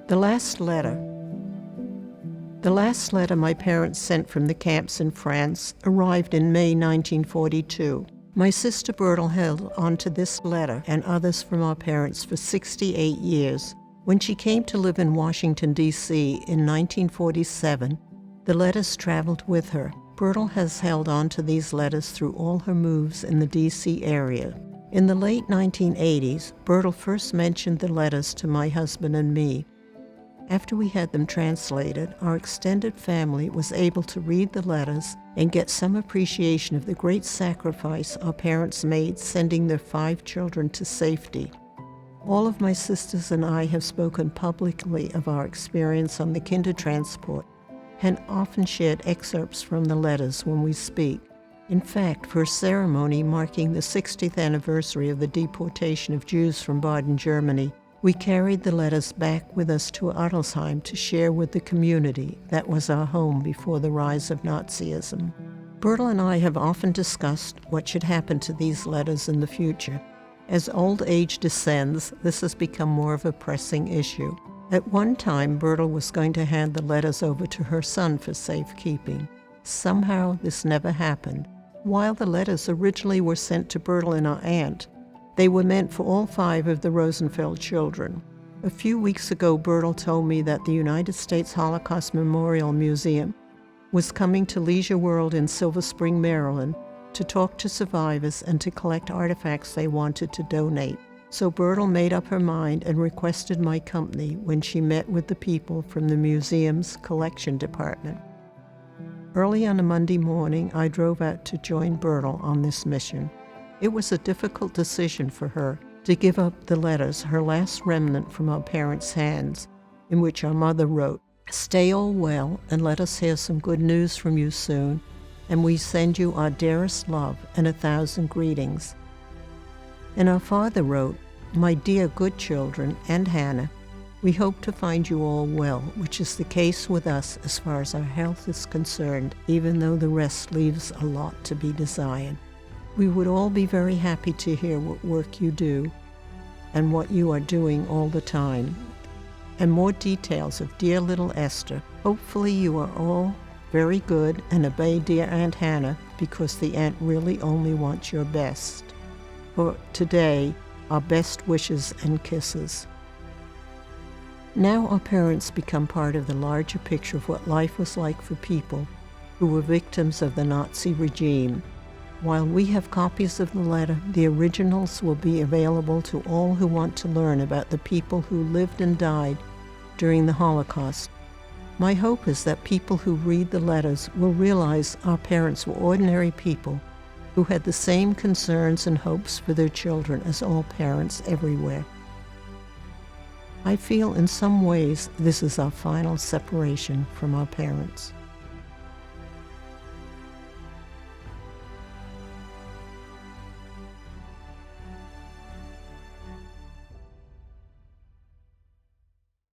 The last letter. The last letter my parents sent from the camps in France arrived in May 1942. My sister Bertel held onto this letter and others from our parents for 68 years. When she came to live in Washington, D.C. in 1947, the letters traveled with her. Bertel has held on to these letters through all her moves in the D.C. area. In the late 1980s, Bertel first mentioned the letters to my husband and me. After we had them translated, our extended family was able to read the letters and get some appreciation of the great sacrifice our parents made sending their 5 children to safety. All of my sisters and I have spoken publicly of our experience on the Kindertransport and often shared excerpts from the letters when we speak. In fact, for a ceremony marking the 60th anniversary of the deportation of Jews from Baden, Germany, we carried the letters back with us to Adelsheim to share with the community that was our home before the rise of Nazism. Bertel and I have often discussed what should happen to these letters in the future. As old age descends, this has become more of a pressing issue. At one time, Bertel was going to hand the letters over to her son for safekeeping. Somehow, this never happened. While the letters originally were sent to Bertel and our aunt, they were meant for all 5 of the Rosenfeld children. A few weeks ago, Bertel told me that the United States Holocaust Memorial Museum was coming to Leisure World in Silver Spring, Maryland, to talk to survivors and to collect artifacts they wanted to donate. So Bertel made up her mind and requested my company when she met with the people from the museum's collection department. Early on a Monday morning, I drove out to join Bertel on this mission. It was a difficult decision for her to give up the letters, her last remnant from our parents' hands, in which our mother wrote, "Stay all well and let us hear some good news from you soon, and we send you our dearest love and 1,000 greetings." And our father wrote, "My dear good children and Hannah, we hope to find you all well, which is the case with us as far as our health is concerned, even though the rest leaves a lot to be desired. We would all be very happy to hear what work you do and what you are doing all the time. And more details of dear little Esther. Hopefully you are all very good and obey dear Aunt Hannah because the aunt really only wants your best. For today, our best wishes and kisses." Now our parents become part of the larger picture of what life was like for people who were victims of the Nazi regime. While we have copies of the letter, the originals will be available to all who want to learn about the people who lived and died during the Holocaust. My hope is that people who read the letters will realize our parents were ordinary people who had the same concerns and hopes for their children as all parents everywhere. I feel in some ways this is our final separation from our parents.